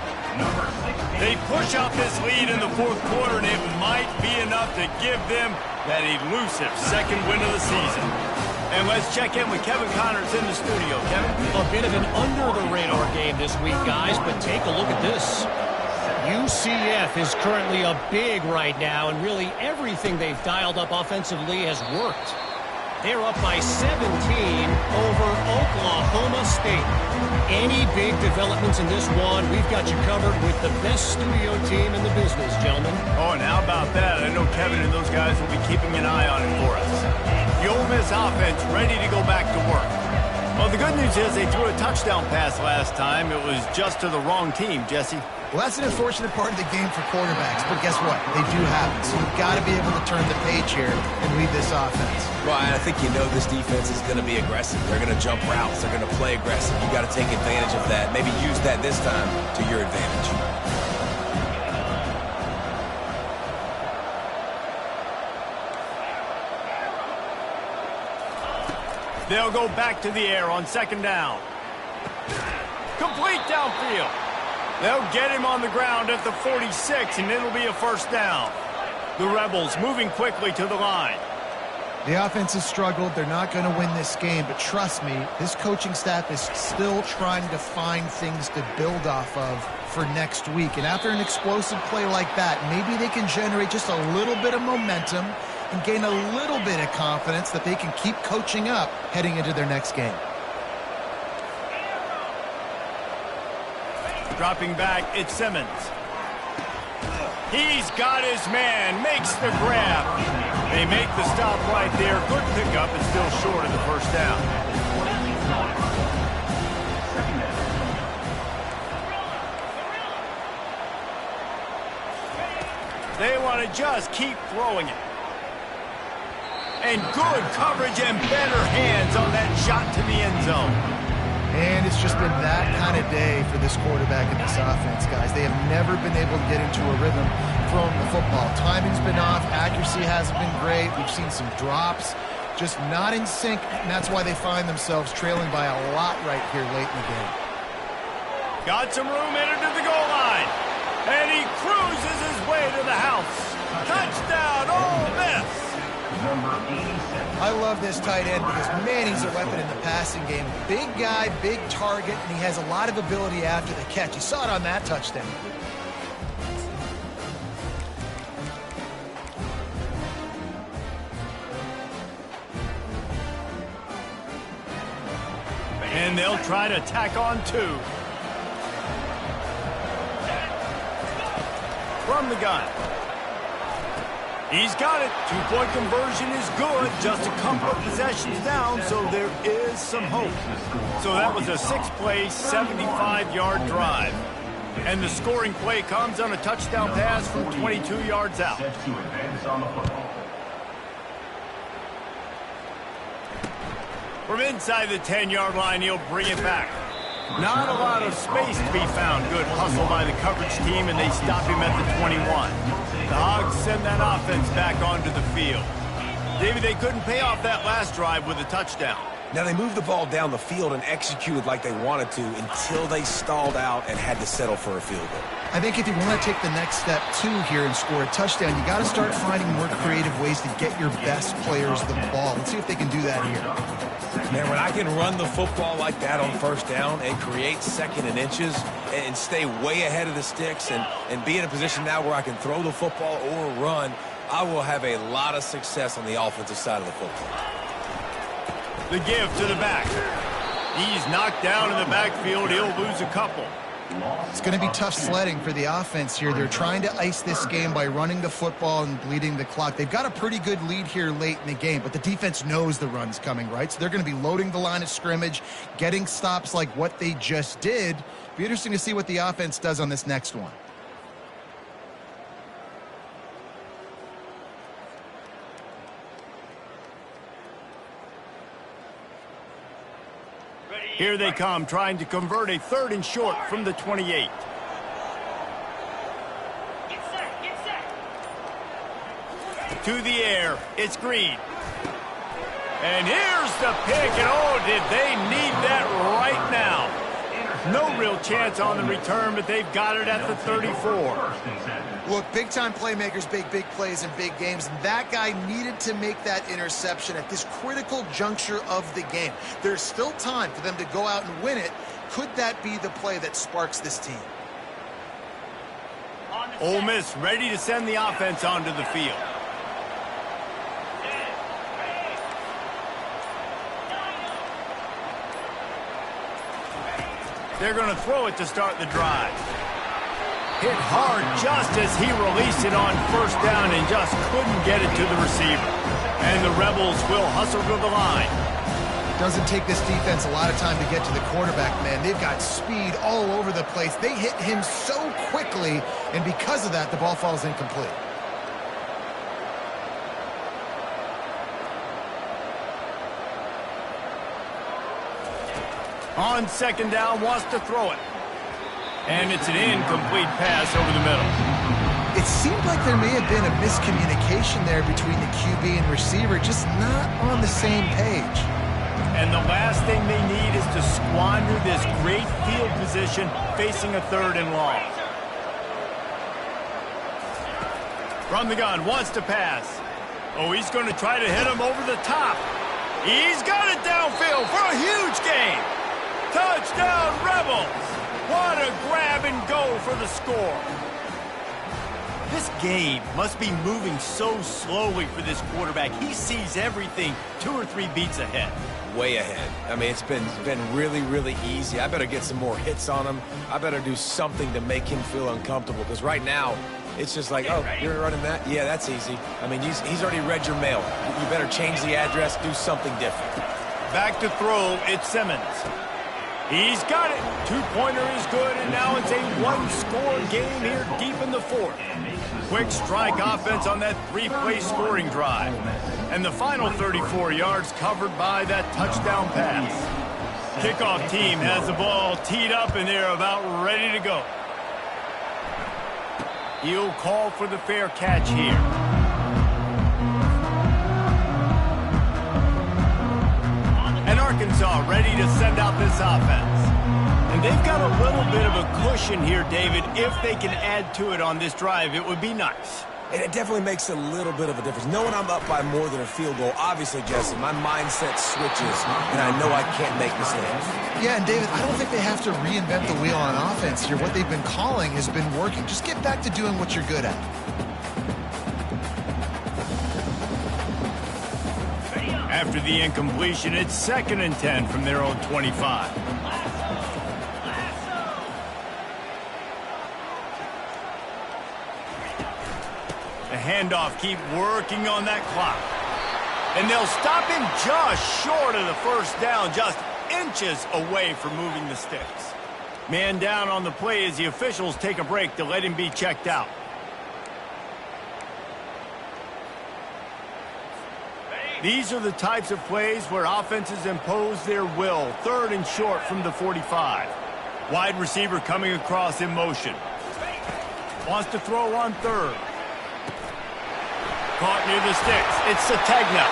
They push out this lead in the fourth quarter, and it might be enough to give them that elusive second win of the season. And let's check in with Kevin Connors in the studio. Kevin? A bit of an under-the-radar game this week, guys, but take a look at this. UCF is currently up big right now, and really everything they've dialed up offensively has worked. They're up by 17 over Oklahoma State. Any big developments in this one, we've got you covered with the best studio team in the business, gentlemen. Oh, and how about that? I know Kevin and those guys will be keeping an eye on it for us. The Ole Miss offense ready to go back to work. Well, the good news is they threw a touchdown pass last time. It was just to the wrong team, Jesse. Well, that's an unfortunate part of the game for quarterbacks, but guess what? They do happen. So you've got to be able to turn the page here and read this offense. Well, I think you know this defense is going to be aggressive. They're going to jump routes. They're going to play aggressive. You got to take advantage of that. Maybe use that this time to your advantage. They'll go back to the air on second down. Complete downfield. They'll get him on the ground at the 46, and it'll be a first down. The Rebels moving quickly to the line. The offense has struggled. They're not going to win this game, but trust me, this coaching staff is still trying to find things to build off of for next week. And after an explosive play like that, maybe they can generate just a little bit of momentum and gain a little bit of confidence that they can keep coaching up heading into their next game. Dropping back, it's Simmons. He's got his man, makes the grab. They make the stop right there. Good pickup, and still short of the first down. They want to just keep throwing it. And good coverage and better hands on that shot to the end zone. And it's just been that kind of day for this quarterback and this offense, guys. They have never been able to get into a rhythm throwing the football. Timing's been off. Accuracy hasn't been great. We've seen some drops. Just not in sync, and that's why they find themselves trailing by a lot right here late in the game. Got some room, entered to the goal line. And he cruises his way to the house. Touchdown, Ole Miss. I love this tight end because, man, he's a weapon in the passing game. Big guy, big target, and he has a lot of ability after the catch. You saw it on that touchdown. And they'll try to tack on two. From the gun. He's got it. Two-point conversion is good. Just a couple of possessions down, so there is some hope. So that was a 6-play, 75-yard drive. And the scoring play comes on a touchdown pass from 22 yards out. From inside the 10-yard line, he'll bring it back. Not a lot of space to be found. Good hustle by the coverage team, and they stop him at the 21. The Hogs send that offense back onto the field. David, they couldn't pay off that last drive with a touchdown. Now, they moved the ball down the field and executed like they wanted to until they stalled out and had to settle for a field goal. I think if you want to take the next step, too, here and score a touchdown, you got to start finding more creative ways to get your best players the ball. Let's see if they can do that here. Man, when I can run the football like that on first down and create second and inches and stay way ahead of the sticks and be in a position now where I can throw the football or run, I will have a lot of success on the offensive side of the football. The give to the back. He's knocked down in the backfield. He'll lose a couple. It's going to be tough sledding for the offense here. They're trying to ice this game by running the football and bleeding the clock. They've got a pretty good lead here late in the game, but the defense knows the run's coming, right? So they're going to be loading the line of scrimmage, getting stops like what they just did. Be interesting to see what the offense does on this next one. Here they come, trying to convert a 3rd and short from the 28. To the air, it's Green. And here's the pick, and oh, did they need that right now. No real chance on the return, but they've got it at the 34. Look, big-time playmakers make big plays in big games, and that guy needed to make that interception at this critical juncture of the game. There's still time for them to go out and win it. Could that be the play that sparks this team? Ole Miss ready to send the offense onto the field. They're going to throw it to start the drive. Hit hard just as he released it on first down and just couldn't get it to the receiver. And the Rebels will hustle to the line. Doesn't take this defense a lot of time to get to the quarterback, man. They've got speed all over the place. They hit him so quickly, and because of that, the ball falls incomplete. On second down, wants to throw it. And it's an incomplete pass over the middle. It seemed like there may have been a miscommunication there between the QB and receiver, just not on the same page. And the last thing they need is to squander this great field position facing a 3rd and long. From the gun, wants to pass. Oh, he's going to try to hit him over the top. He's got it downfield for a huge gain. Touchdown, Rebels! What a grab and go for the score. This game must be moving so slowly for this quarterback. He sees everything 2 or 3 beats ahead. Way ahead. I mean, it's been really, really easy. I better get some more hits on him. I better do something to make him feel uncomfortable, because right now, it's just like, oh, you're running that? Yeah, that's easy. I mean, he's already read your mail. You better change the address, do something different. Back to throw, it's Simmons. He's got it. 2-pointer is good, and now it's a 1-score game here deep in the 4th. Quick strike offense on that 3-play scoring drive. And the final 34 yards covered by that touchdown pass. Kickoff team has the ball teed up, and they're about ready to go. He'll call for the fair catch here. And Arkansas ready to send out this offense. And they've got a little bit of a cushion here, David. If they can add to it on this drive, it would be nice. And it definitely makes a little bit of a difference. Knowing I'm up by more than a field goal, obviously, Jesse, my mindset switches, and I know I can't make mistakes. Yeah, and David, I don't think they have to reinvent the wheel on offense here. What they've been calling has been working. Just get back to doing what you're good at. After the incompletion, it's 2nd and 10 from their own 25. The handoff, keep working on that clock. And they'll stop him just short of the first down, just inches away from moving the sticks. Man down on the play as the officials take a break to let him be checked out. These are the types of plays where offenses impose their will. 3rd and short from the 45. Wide receiver coming across in motion. Wants to throw on 3rd. Caught near the sticks. It's Sategna.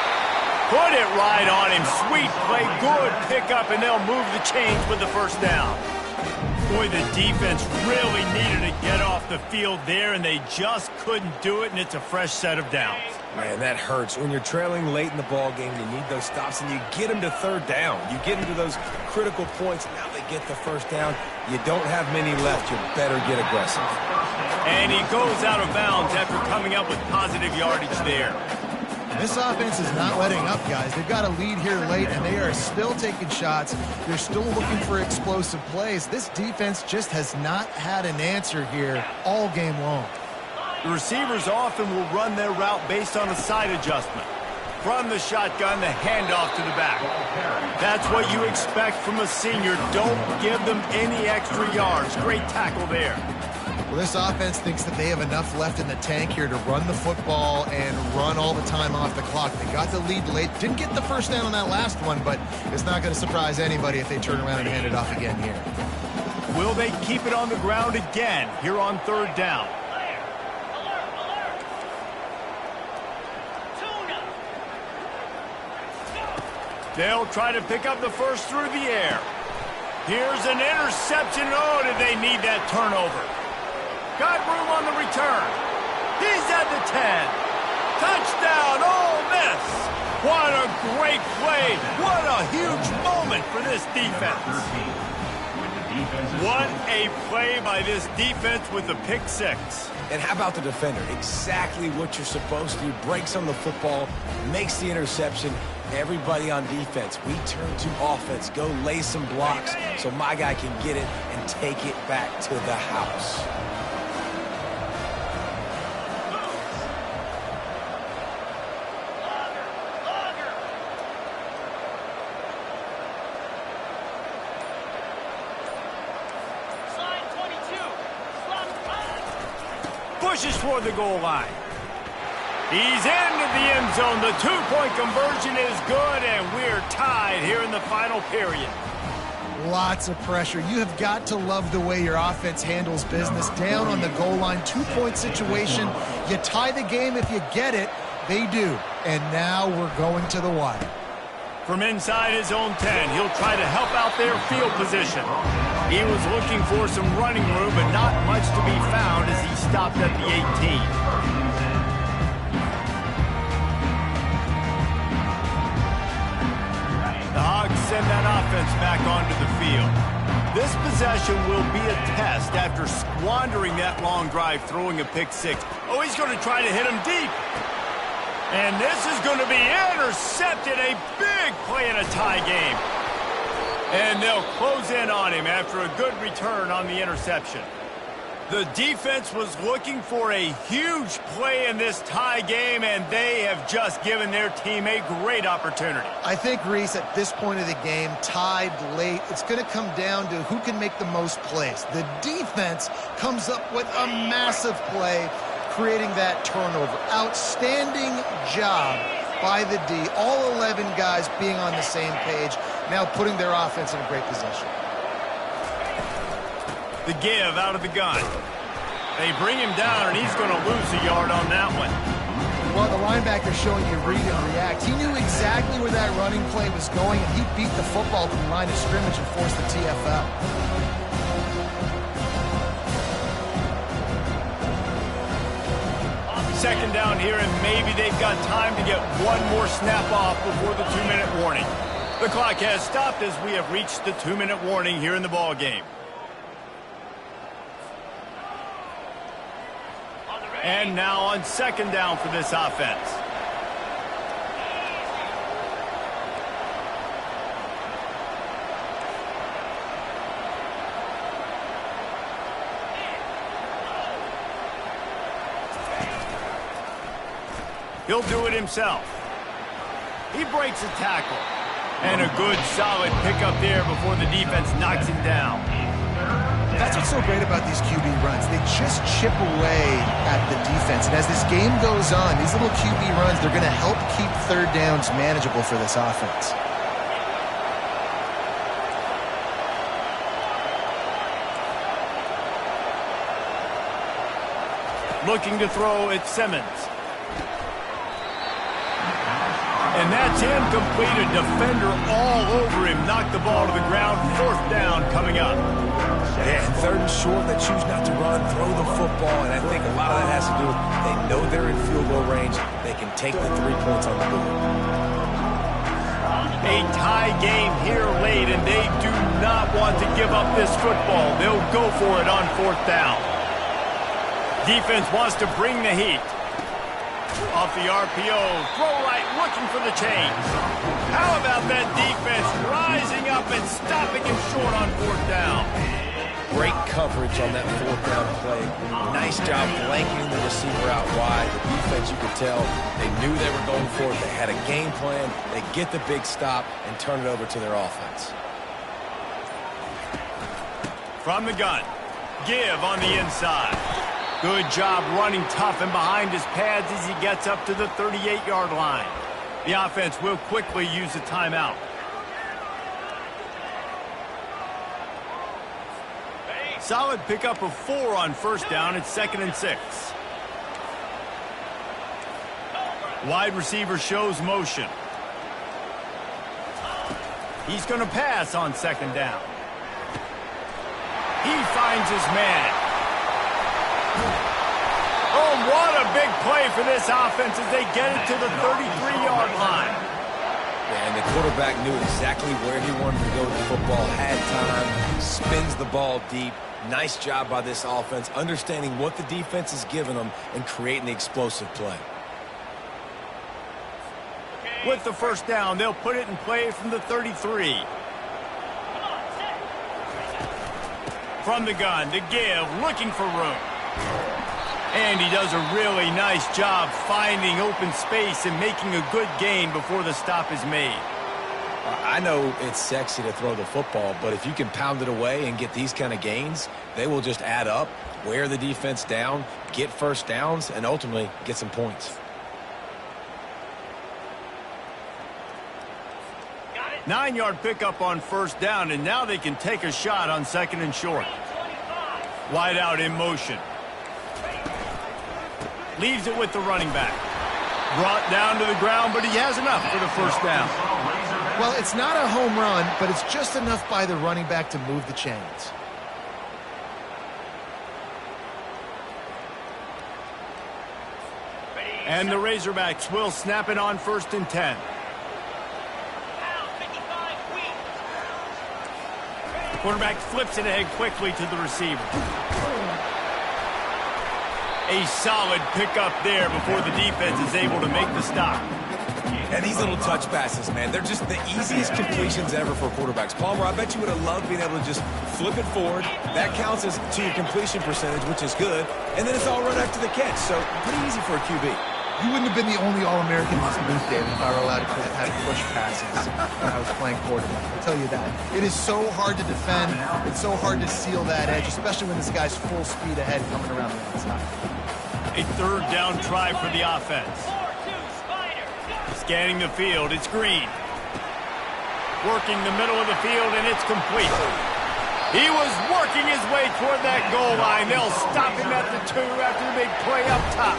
Put it right on him. Sweet play, good pickup, and they'll move the chains with the first down. Boy, the defense really needed to get off the field there, and they just couldn't do it, and it's a fresh set of downs. Man, that hurts. When you're trailing late in the ball game, you need those stops, and you get them to third down. You get them to those critical points. Now they get the first down. You don't have many left. You better get aggressive. And he goes out of bounds after coming up with positive yardage there. This offense is not letting up, guys. They've got a lead here late, and they are still taking shots. They're still looking for explosive plays. This defense just has not had an answer here all game long. The receivers often will run their route based on a side adjustment. From the shotgun, the handoff to the back. That's what you expect from a senior. Don't give them any extra yards. Great tackle there. Well, this offense thinks that they have enough left in the tank here to run the football and run all the time off the clock. They got the lead late. Didn't get the first down on that last one, but it's not going to surprise anybody if they turn around and hand it off again here. Will they keep it on the ground again here on third down? They'll try to pick up the first through the air. Here's an interception. Oh, did they need that turnover? Got room on the return. He's at the 10. Touchdown, Ole Miss. What a great play. What a huge moment for this defense. What a play by this defense with the pick six. And how about the defender? Exactly what you're supposed to do. Breaks on the football, makes the interception. Everybody on defense, we turn to offense. Go lay some blocks so my guy can get it and take it back to the house. Pushes toward the goal line. He's into the end zone. The two-point conversion is good, and we're tied here in the final period. Lots of pressure. You have got to love the way your offense handles business. Down on the goal line, two-point situation. You tie the game if you get it. They do. And now we're going to the wire. From inside his own 10, he'll try to help out their field position. He was looking for some running room, but not much to be found as he stopped at the 18. The Hogs send that offense back onto the field. This possession will be a test after squandering that long drive, throwing a pick six. Oh, he's going to try to hit him deep. And this is going to be intercepted. A big play in a tie game. And they'll close in on him after a good return on the interception. The defense was looking for a huge play in this tie game, and they have just given their team a great opportunity. I think, Reese, at this point of the game, tied late, it's going to come down to who can make the most plays. The defense comes up with a massive play, creating that turnover. Outstanding job by the D. All 11 guys being on the same page, now putting their offense in a great position. The give out of the gun. They bring him down, and he's going to lose a yard on that one. Well, the linebacker showing you read and react. He knew exactly where that running play was going, and he beat the football to the line of scrimmage and forced the TFL. Second down here, and maybe they've got time to get one more snap off before the 2-minute warning. The clock has stopped as we have reached the 2-minute warning here in the ball game. And now on second down for this offense. He'll do it himself. He breaks a tackle. And a good, solid pickup there before the defense knocks him down. That's what's so great about these QB runs. They just chip away at the defense. And as this game goes on, these little QB runs, they're going to help keep third downs manageable for this offense. Looking to throw, it's Simmons. And that's incomplete. A defender all over him. Knocked the ball to the ground. 4th down coming up. Yeah, and 3rd and short, they choose not to run, throw the football, and I think a lot of that has to do with they know they're in field goal range. They can take the 3 points on the board. A tie game here late, and they do not want to give up this football. They'll go for it on 4th down. Defense wants to bring the heat. Off the RPO, throw right, looking for the change. How about that defense rising up and stopping him short on 4th down? Great coverage on that 4th down play. Nice job blanketing the receiver out wide. The defense, you could tell, they knew they were going for it. They had a game plan. They get the big stop and turn it over to their offense. From the gun, give on the inside. Good job running tough and behind his pads as he gets up to the 38-yard line. The offense will quickly use a timeout. Solid pickup of 4 on 1st down. It's 2nd and 6. Wide receiver shows motion. He's going to pass on 2nd down. He finds his man. Oh, what a big play for this offense as they get it to the 33-yard line. Yeah, and the quarterback knew exactly where he wanted to go with the football, had time, spins the ball deep. Nice job by this offense, understanding what the defense is giving them and creating the explosive play. With the 1st down, they'll put it in play from the 33. From the gun, to give, looking for room. And he does a really nice job finding open space and making a good gain before the stop is made. I know it's sexy to throw the football, but if you can pound it away and get these kind of gains, they will just add up, wear the defense down, get 1st downs, and ultimately get some points. 9-yard pickup on 1st down, and now they can take a shot on 2nd and short. Wide out in motion. Leaves it with the running back. Brought down to the ground, but he has enough for the 1st down. Well, it's not a home run, but it's just enough by the running back to move the chains. And the Razorbacks will snap it on 1st and 10. Quarterback flips it ahead quickly to the receiver. A solid pickup there before the defense is able to make the stop. And these little touch passes, man, they're just the easiest completions ever for quarterbacks. Palmer, I bet you would have loved being able to just flip it forward. That counts as to your completion percentage, which is good. And then it's all run after the catch, so pretty easy for a QB. You wouldn't have been the only All-American in this booth, David, if I were allowed to have push passes when I was playing quarterback. I'll tell you that. It is so hard to defend. It's so hard to seal that edge, especially when this guy's full speed ahead coming around the outside. A 3rd down try for the offense. Scanning the field, it's Green. Working the middle of the field, and it's complete. He was working his way toward that goal line. They'll stop him at the 2 after the big play up top.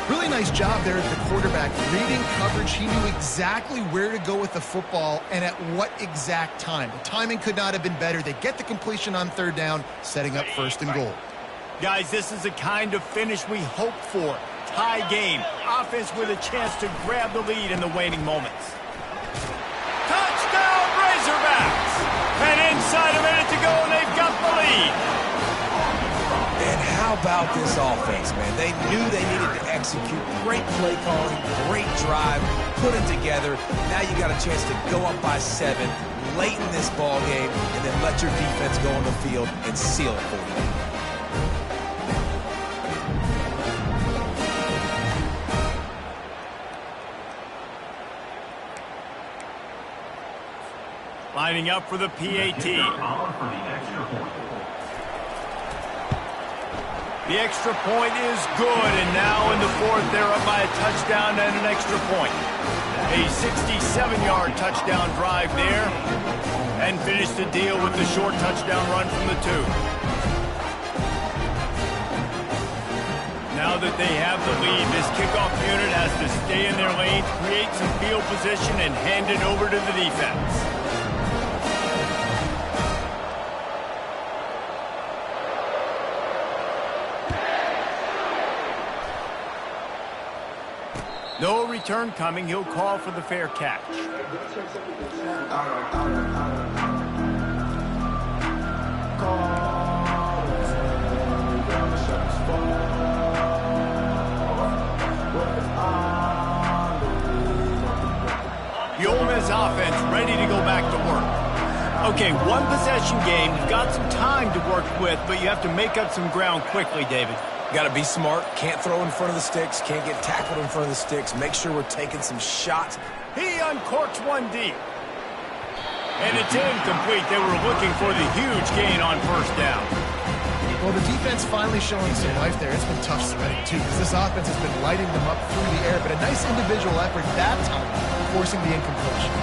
Really nice job there at the quarterback. Reading coverage, he knew exactly where to go with the football and at what exact time. The timing could not have been better. They get the completion on 3rd down, setting up 1st and goal. Guys, this is the kind of finish we hoped for. Tie game. Offense with a chance to grab the lead in the waning moments. Touchdown, Razorbacks! And inside a minute to go, and they've got the lead. And how about this offense, man? They knew they needed to execute. Great play calling, great drive, put it together. Now you got a chance to go up by 7 late in this ball game, and then let your defense go on the field and seal it for you. Lining up for the PAT. The extra point is good, and now in the 4th, they're up by a touchdown and an extra point. A 67-yard touchdown drive there, and finish the deal with the short touchdown run from the 2. Now that they have the lead, this kickoff unit has to stay stay in their lanes, create some field position, and hand it over to the defense. No return coming. He'll call for the fair catch. The Ole Miss offense ready to go back to work. Okay, one possession game. You've got some time to work with, but you have to make up some ground quickly, David. Got to be smart. Can't throw in front of the sticks. Can't get tackled in front of the sticks. Make sure we're taking some shots. He uncorks one deep. And it's incomplete. They were looking for the huge gain on first down. Well, the defense finally showing some life there. It's been tough sledding, too, because this offense has been lighting them up through the air. But a nice individual effort that time, forcing the incompletion.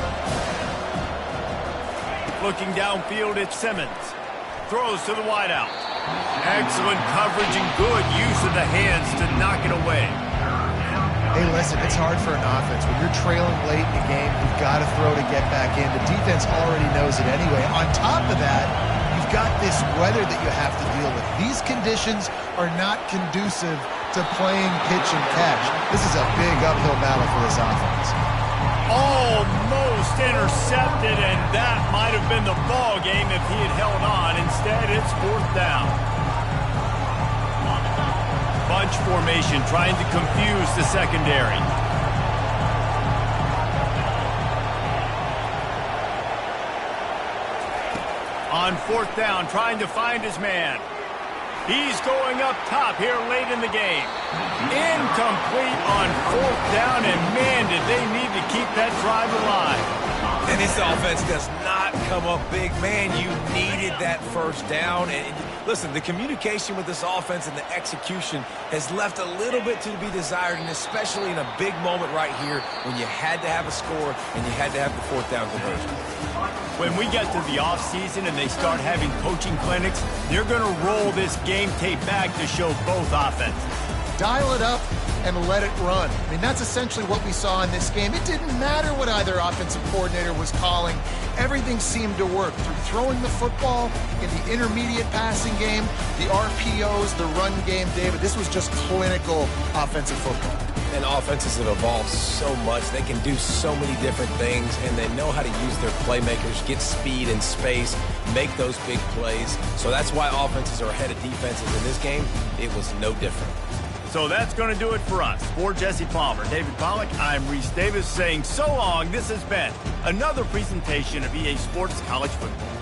Looking downfield, it's Simmons. Throws to the wideout. Excellent coverage and good use of the hands to knock it away. Hey, listen, it's hard for an offense. When you're trailing late in the game, you've got to throw to get back in. The defense already knows it anyway. On top of that, you've got this weather that you have to deal with. These conditions are not conducive to playing pitch and catch. This is a big uphill battle for this offense. Almost intercepted, and that might have been the ball game if he had held on. Instead, it's fourth down. Bunch formation trying to confuse the secondary. On fourth down, trying to find his man. He's going up top here late in the game. Incomplete on fourth down, and man, did they need to keep that drive alive. And this offense does not come up big. Man, you needed that first down. And listen, the communication with this offense and the execution has left a little bit to be desired, and especially in a big moment right here when you had to have a score and you had to have the fourth down conversion. When we get to the offseason and they start having coaching clinics, they're going to roll this game tape back to show both offenses. Dial it up and let it run. I mean, that's essentially what we saw in this game. It didn't matter what either offensive coordinator was calling. Everything seemed to work through throwing the football in the intermediate passing game, the RPOs, the run game. David, this was just clinical offensive football. And offenses have evolved so much. They can do so many different things, and they know how to use their playmakers, get speed and space, make those big plays. So that's why offenses are ahead of defenses. In this game, it was no different. So that's going to do it for us. For Jesse Palmer, David Pollack, I'm Reese Davis saying so long. This has been another presentation of EA Sports College Football.